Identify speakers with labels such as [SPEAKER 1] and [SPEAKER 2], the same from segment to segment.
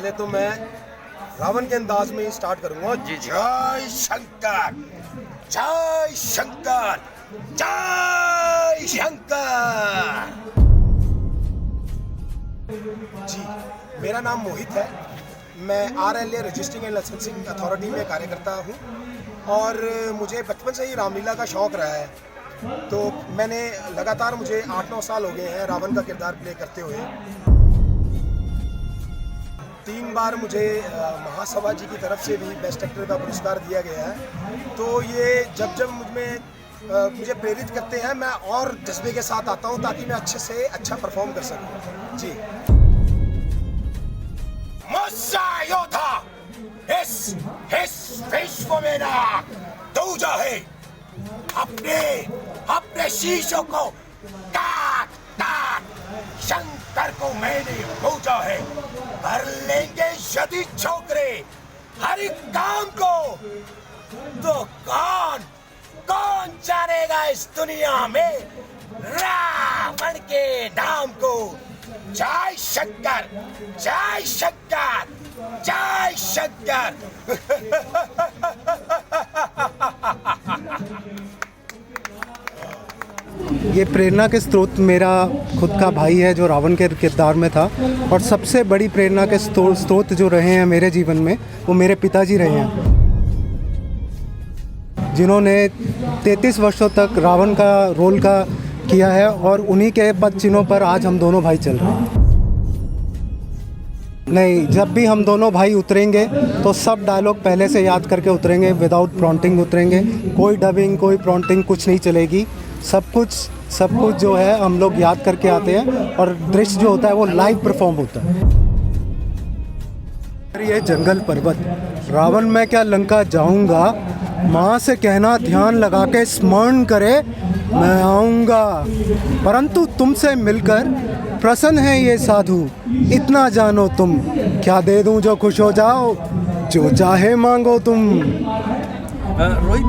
[SPEAKER 1] पहले तो मैं रावण के अंदाज में ही स्टार्ट करूंगा।
[SPEAKER 2] जी जी।
[SPEAKER 1] जय शंकर, जय शंकर, जय शंकर। जी, मेरा नाम मोहित है। मैं RLA registering and licensing authority में कार्य करता हूँ और मुझे बचपन से ही रामलीला का शौक़ रहा है। तो मैंने लगातार मुझे 8-9 साल हो गए हैं रावण का किरदार प्ले करते हुए। 3 बार मुझे महासभा जी की तरफ से भी बेस्ट एक्टर का पुरस्कार दिया गया है। तो ये जब जब मुझे प्रेरित करते हैं, मैं और जज्बे के साथ आता हूँ ताकि मैं अच्छे से अच्छा परफॉर्म कर सकूँ। जी। मुस्सा योद्धा इस विश्व में ना दूजा है, अपने शीशों को काट शंकर को मैंने पूजा है। कर लेंगे यदि छोकरे हर एक काम को, तो कौन जानेगा इस दुनिया में रावण के नाम को। जय शंकर, जय शंकर, जय शंकर।
[SPEAKER 3] ये प्रेरणा के स्रोत मेरा खुद का भाई है जो रावण के किरदार में था, और सबसे बड़ी प्रेरणा के स्रोत जो रहे हैं मेरे जीवन में वो मेरे पिताजी रहे हैं, जिन्होंने 33 वर्षों तक रावण का रोल का किया है, और उन्हीं के पद चिन्हों पर आज हम दोनों भाई चल रहे हैं। नहीं, जब भी हम दोनों भाई उतरेंगे तो सब डायलॉग पहले से याद करके उतरेंगे, विदाउट प्रॉम्प्टिंग उतरेंगे। कोई डबिंग, कोई प्रॉम्प्टिंग कुछ नहीं चलेगी। सब कुछ जो है हम लोग याद करके आते हैं, और दृश्य जो होता है वो लाइव परफॉर्म होता है। ये जंगल पर्वत, रावण मैं क्या लंका जाऊंगा, माँ से कहना ध्यान लगा के स्मरण करे मैं आऊँगा। परंतु तुमसे मिलकर प्रसन्न है ये साधु, इतना जानो तुम, क्या दे दूं जो खुश हो जाओ, जो चाहे मांगो तुम।
[SPEAKER 2] रोहित,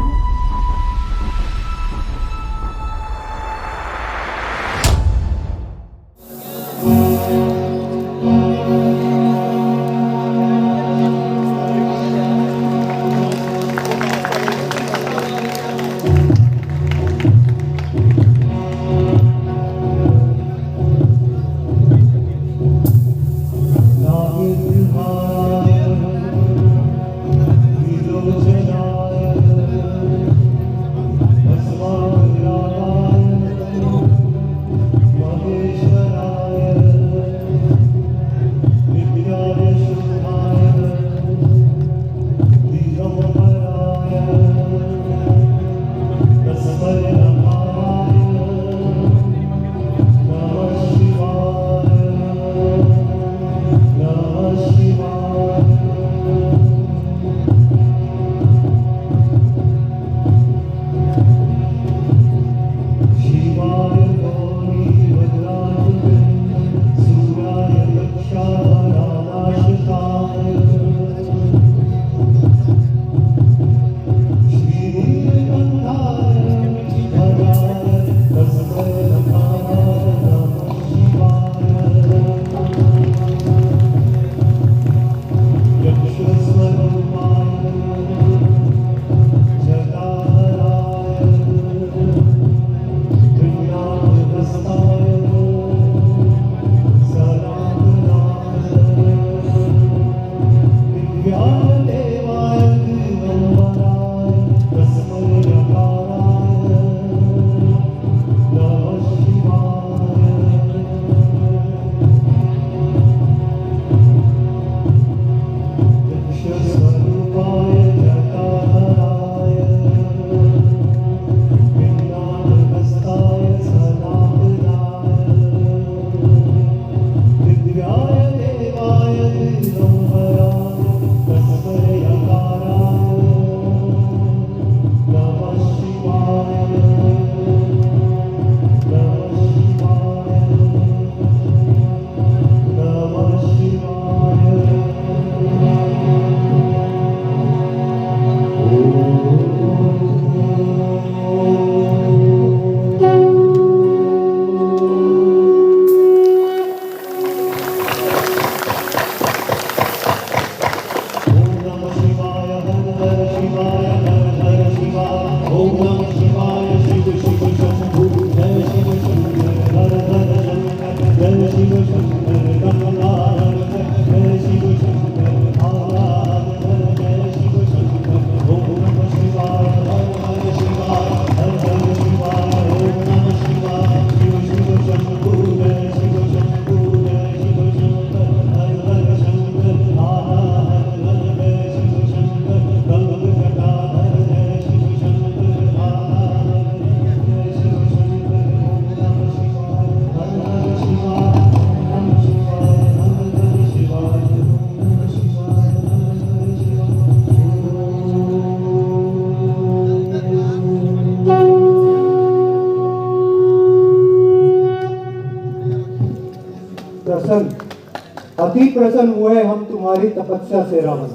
[SPEAKER 3] अति प्रसन्न हुए हम तुम्हारी तपस्या से रावण।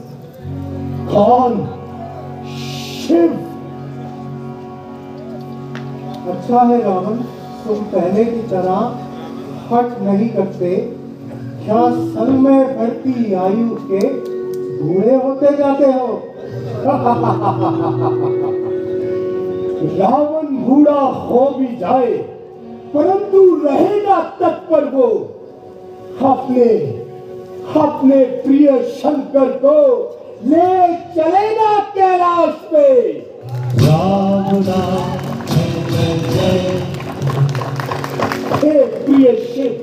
[SPEAKER 4] कौन? शिव।
[SPEAKER 3] अच्छा है रावण, तुम पहले की तरह हट नहीं करते, क्या संग में बढ़ती आयु के बूढ़े होते जाते हो?
[SPEAKER 4] रावण बूढ़ा हो भी जाए परंतु रहेगा तत्पर वो अपने प्रिय शंकर को ले चलेगा कैलाश पे। राम राम जय जय। हे प्रिय शिव,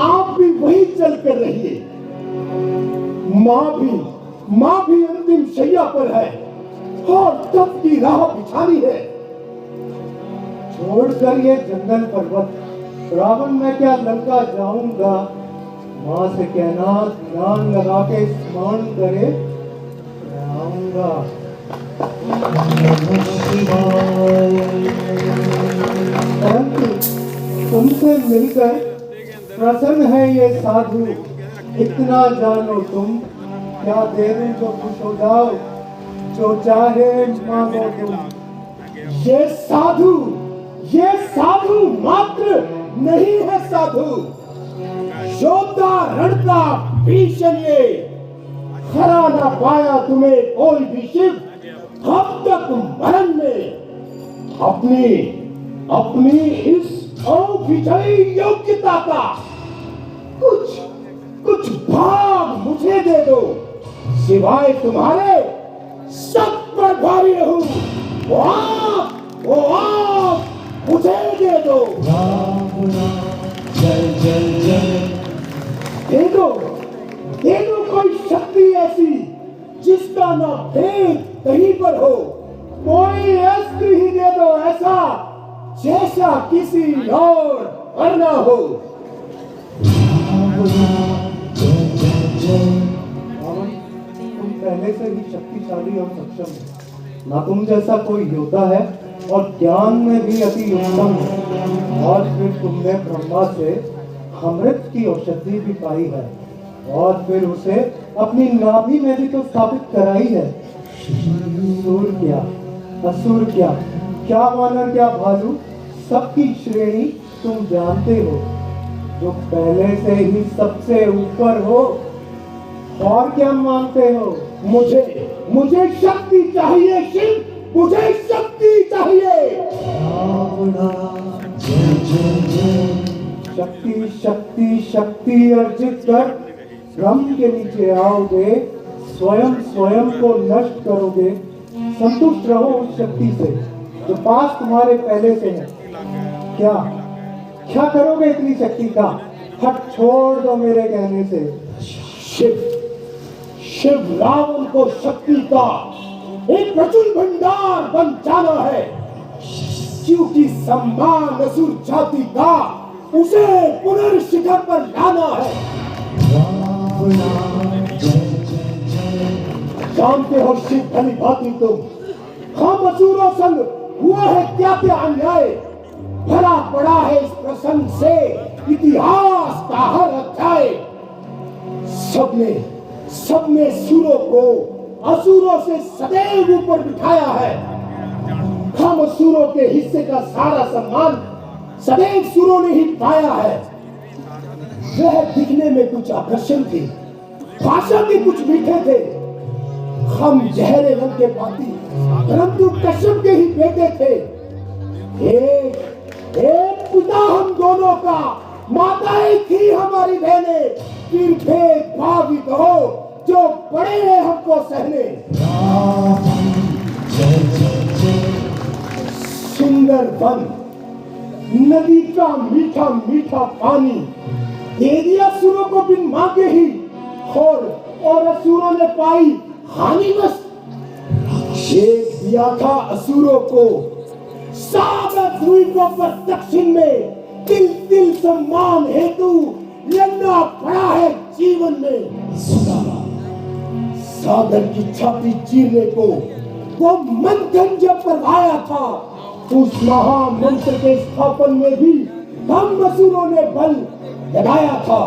[SPEAKER 4] आप भी वही चल कर रहिए। माँ भी अंतिम शैया पर है और तप की राह बिछानी है।
[SPEAKER 3] छोड़कर ये जंगल पर्वत रावण, मैं क्या लंका जाऊंगा? माँ से कहना ध्यान लगा के स्मरण करे, मैं आऊंगा। परंतु तुमसे मिलकर प्रसन्न है ये साधु, इतना जानो तुम, क्या दे दूं तो खुश हो जाओ, जो चाहे मांगो तुम।
[SPEAKER 4] ये साधु मात्र नहीं है साधु, योद्धा रणका भीषण ये। हरा ना पाया तुम्हें कोई भी शिव अब तक मरण में। अपनी इस अविजयी योग्यता का कुछ भाग मुझे दे दो, सिवाय तुम्हारे सब पर भारी रहूं। वो आप मुझे दे दो। राम राम जय जय जय। दे दो कोई शक्ति ऐसी जिसका ना भेद कहीं पर हो। कोई अस्त्र ही दे दो ऐसा जैसा किसी और पर ना हो।
[SPEAKER 3] तुम पहले से ही शक्तिशाली और सक्षम हो, ना तुम जैसा कोई योद्धा है और ज्ञान में भी अति उत्तम है। और फिर तुमने ब्रह्मा से अमृत की औषधि भी पाई है और फिर उसे अपनी नाभि में भी तो स्थापित कराई है। सूर क्या असुर क्या वानर क्या भालू, सबकी श्रेणी तुम जानते हो, जो पहले से ही सबसे ऊपर हो। और क्या मांगते हो?
[SPEAKER 4] मुझे शक्ति चाहिए शिव, मुझे शक्ति चाहिए।
[SPEAKER 3] शक्ति अर्जित कर ब्रह्म के नीचे आओगे, स्वयं को नष्ट करोगे। संतुष्ट रहो उस शक्ति से जो पास तुम्हारे पहले से है। क्या करोगे इतनी शक्ति का? हट छोड़ दो मेरे कहने से।
[SPEAKER 4] शिव रावण को शक्ति का एक प्रचुर भंडार बन जाना है, क्योंकि सम्मान असुर जाति का उसे पुनर्शिखर पर लाना है। जानते हो शिव भली भांति तुम, हम असुरों संग हुआ है क्या अन्याय। भरा पड़ा है इस प्रसंग से इतिहास का हर अध्याय। सबने सुरों को असुरों से सदैव ऊपर बिठाया है। हम असुरों के हिस्से का सारा सम्मान सदैव सुरों ने ही पाया है। वह दिखने में कुछ आकर्षण थी, भाषा के कुछ मीठे थे। हम गहरे रंग के पाती परंतु कश्यप के ही बेटे थे। एक पिता हम दोनों का, माताएं थी हमारी बहनें। फिर भेदभाव ही कहो जो बड़े हैं हमको सहने। सुंदर वन, नदी का मीठा मीठा पानी दे दिया असुरों को बिन मांगे ही, और असुरों ने पाई हानि बस। एक दिया था असुरों को सागर द्वीपों पर दक्षिण में, तिल सम्मान हेतु लड़ना पड़ा है जीवन में। सागर की छाती चीरने को वो मंथन जब करवाया था, उस महामंत्र के स्थापन में भी हम असुरों ने बल लगाया था।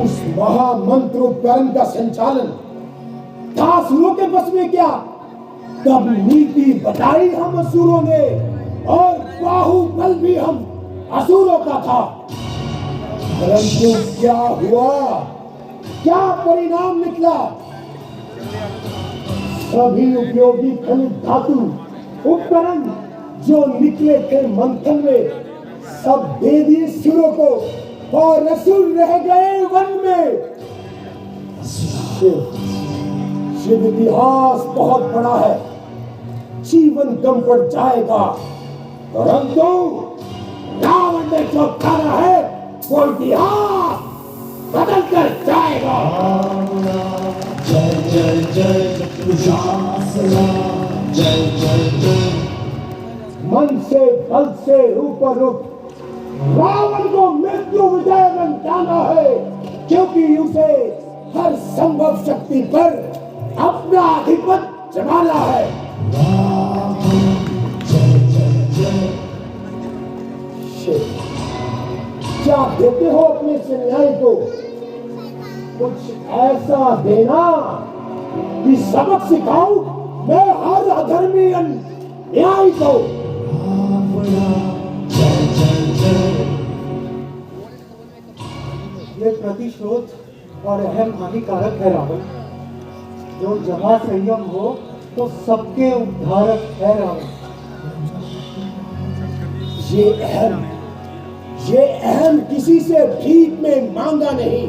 [SPEAKER 4] उस महामंत्रोच्चारण का संचालन था असुरों के बस में क्या? तब नीति बताई हम असुरों ने और बाहुबल भी हम असुरों का था। परंतु क्या हुआ? क्या परिणाम निकला? सभी उपयोगी खनिज धातु उपकरण जो निकले थे मंथन में सब दे दिए असुरों को और असुर रह गए वन में। शिव इतिहास बहुत बड़ा है, जीवन कम पड़ जाएगा, परंतु रावण ने जो करा है वो इतिहास बदल कर जाएगा।
[SPEAKER 5] जय जय जय जय जय जय।
[SPEAKER 4] मन से बल से ऊपर उठ रावण को मृत्यु विजय में जाना है, क्योंकि उसे हर संभव शक्ति पर अपना आधिपत्य जमाना है। क्या देते हो अपने से न्याय को? कुछ ऐसा देना कि सबक सिखाऊं मैं हर अधर्मी न्याय को।
[SPEAKER 3] ये प्रतिशोध और अहम हानिकारक है रावण। जो जहाँ संयम हो तो सबके उद्धारक है रावण।
[SPEAKER 4] ये अहम किसी से भीख में मांगा नहीं,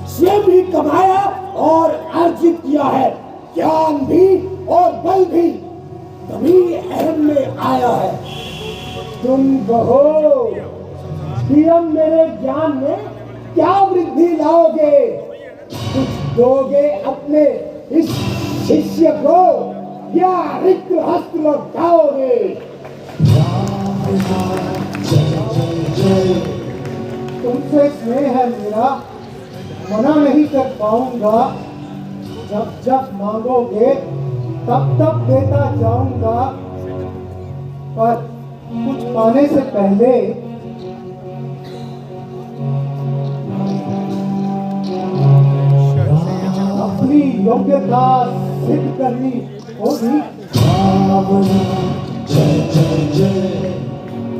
[SPEAKER 4] स्वयं भी कमाया और अर्जित किया है। ज्ञान भी और बल भी तभी अहम में आया है। तुम कहो कि अब मेरे ज्ञान में क्या वृद्धि लाओगे? कुछ दोगे अपने इस शिष्य को या रिक्त हस्त लौटाओगे?
[SPEAKER 3] तुमसे स्नेह है मेरा, मना नहीं कर पाऊंगा। जब जब मांगोगे तब तब देता जाऊंगा, पर कुछ पाने से पहले अपनी योग्यता सिद्ध करनी होगी।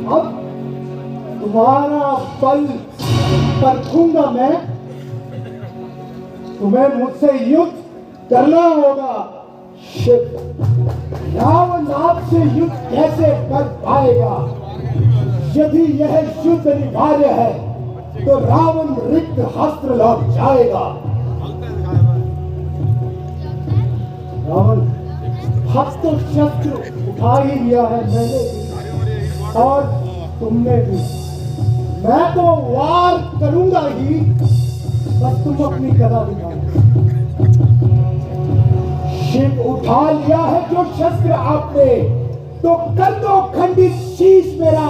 [SPEAKER 3] अब तुम्हारा बल परखूंगा मैं। तुम्हें मुझसे युद्ध करना होगा।
[SPEAKER 4] रावण आपसे युद्ध कैसे कर पाएगा? यदि यह युद्ध अनिवार्य है तो रावण रिक्त हस्त लौट जाएगा।
[SPEAKER 3] रावण हस्त शस्त्र उठा ही लिया है मैंने भी और तुमने भी। मैं तो वार करूंगा ही, बस तुम अपनी कला दिखाओ।
[SPEAKER 4] शिव उठा लिया है जो शस्त्र आपने, तो कर दो खंडित शीश मेरा।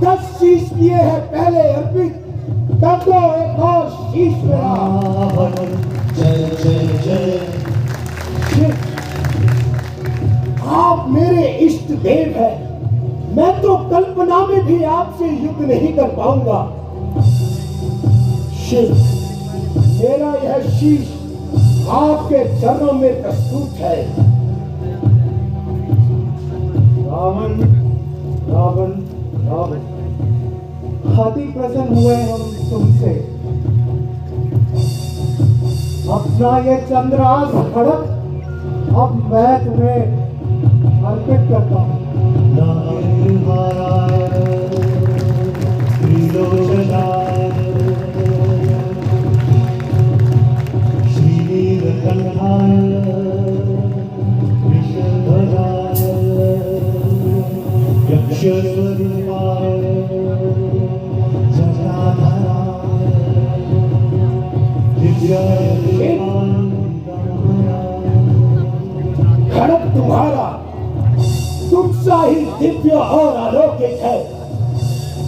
[SPEAKER 4] 10 शीश किए हैं पहले अर्पित, कर दो एक और शीश मेरा।
[SPEAKER 5] जय जय जय।
[SPEAKER 4] शिव आप मेरे इष्ट देव हैं, मैं तो कल्पना में भी आपसे युद्ध नहीं कर पाऊंगा। शिव मेरा यह शीश आपके चरणों में प्रस्तुत है।
[SPEAKER 3] रावण रावण रावण, अति प्रसन्न हुए हम तुमसे। अपना ये चंद्रास खड़क अब मैं तुम्हें अर्पित करता हूँ।
[SPEAKER 4] खड़क तुम्हारा तुमसा ही दिव्य और अलौकिक है।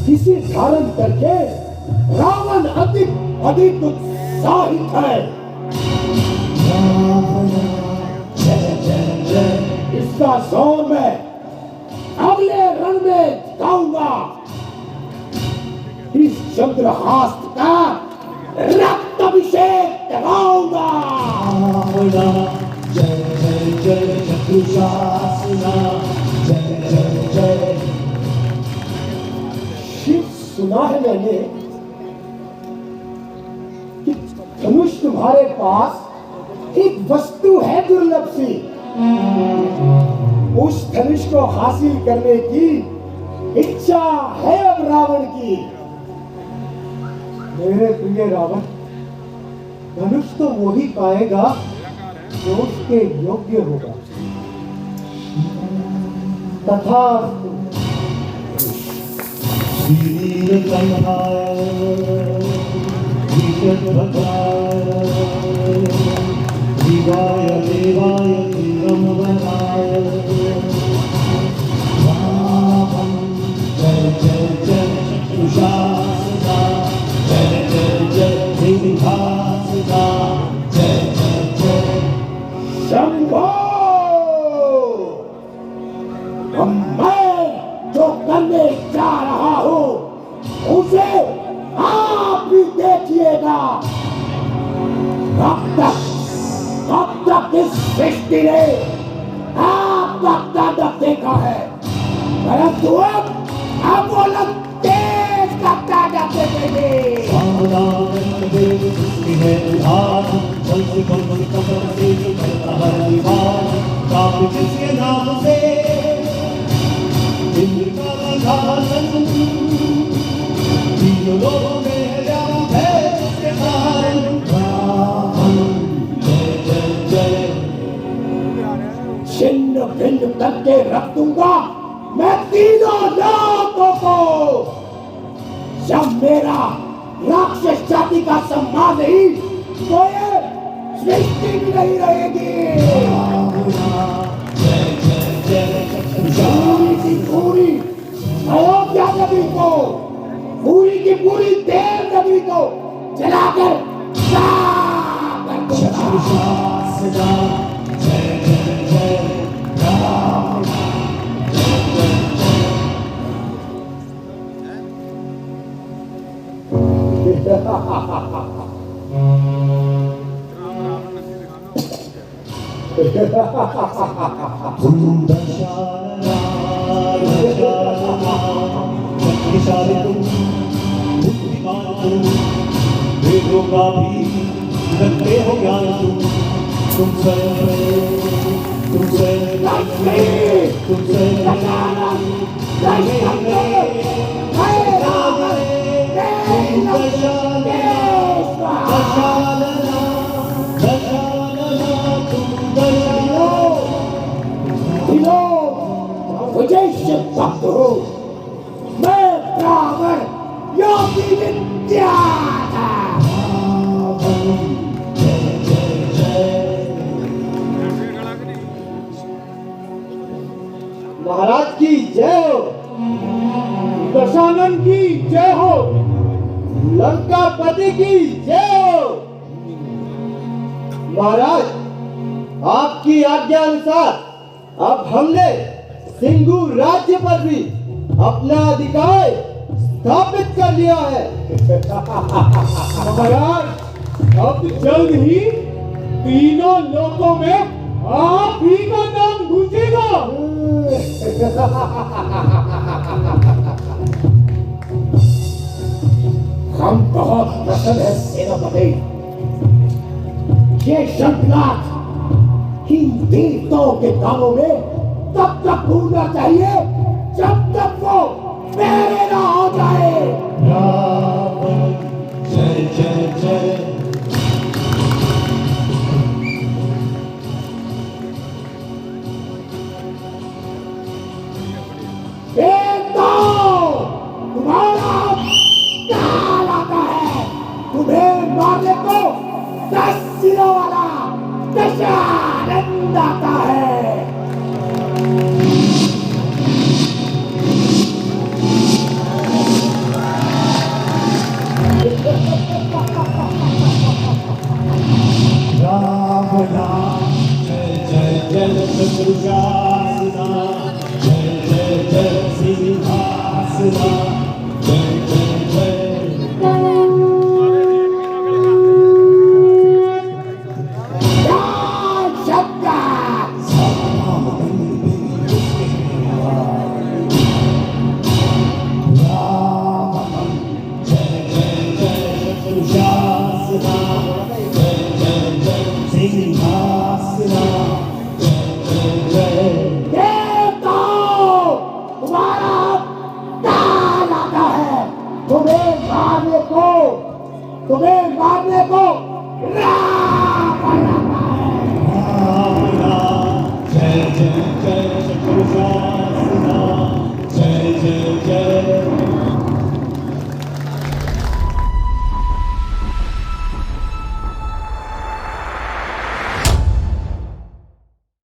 [SPEAKER 4] किसी धारण करके रावण अधिक अधिक उत्साहित है। इसका जोर मैं अगले रण में दिखाऊंगा। इस चंद्रहास का रक्त अभिषेक कराऊंगा।
[SPEAKER 5] जय जय जय चतुशासना, जय जय जय।
[SPEAKER 4] शिव, सुना है मैंने कि धनुष तुम्हारे पास एक वस्तु है दुर्लभ सी। उस धनुष को हासिल करने की इच्छा है अब रावण की।
[SPEAKER 3] मेरे प्रिय रावण, धनुष तो वही पाएगा जो उसके योग्य होगा। तथास्तु।
[SPEAKER 5] वीर संहाय, विजय भद्राय, शिवाय देवाय तीरम वराय। रामं जय जय जय चतुशासना, जय जय जय सिंहासना, जय जय जय।
[SPEAKER 4] शंभो, मैं जो करने जा रहा हूं उसे आप भी देखिएगा। अब तक इस सृष्टि ने आपका तांडव देखा है, परंतु अब वो लोग तेज का तांडव देखेंगे।
[SPEAKER 5] सावधान देव सृष्टि है उधार, जल से कमल कमल से करता हर दीवार। काप जिसके नाम से इंद्र का सिंहासन, तीनों लोगों में व्याप्त है जिसके कारण। रावण जय जय जय।
[SPEAKER 4] छिन्न भिन्न करके रख दूंगा मैं तीनों लोगों को। जब मेरा राक्षस जाति का सम्मान नहीं तो ये सृष्टि भी नहीं रहेगी।
[SPEAKER 5] जय जय जय।
[SPEAKER 4] पूरी की पूरी अयोध्या नगरी को, पूरी की पूरी देव नगरी को जलाकर राख कर दूंगा।
[SPEAKER 5] चतुशासना, जय जय जय। राम जय जय जय। तुम दशानना शक्तिशाली तुम, बुद्धिमान तुम, वेदों का भी रखते हो ज्ञान तुम स्वयं, तुम स्वयं, तुम
[SPEAKER 4] भक्त हो। मैं रावण योगी विद्या था।
[SPEAKER 3] महाराज की जय हो, दशानन की जय हो, लंकापति की जय हो। महाराज, आपकी आज्ञा अनुसार अब हमने सिंघू राज्य पर भी अपना अधिकार स्थापित कर लिया है। महाराज, अब जल्द ही तीनों लोकों में आप ही का नाम गूंजेगा।
[SPEAKER 4] हम बहुत प्रसन्न है सेनापति। ये शंखनाद इन देवताओं के कानों में तब तक गूंजना चाहिए जब तक वो मेरे ना हो जाए।
[SPEAKER 5] रावण जय जय जय।
[SPEAKER 4] तुम्हारा काल आता है। तुम्हें मारने को 10 सिरों वाला दशानंद आता है।
[SPEAKER 5] रावणा जय जय जय चतुशासना, जय जय जय सिंहासना, जय जय जय।
[SPEAKER 4] देवताओं, तुम्हारा काल आता है, तुम्हें मारने को रावण आता है।
[SPEAKER 5] जय जय जय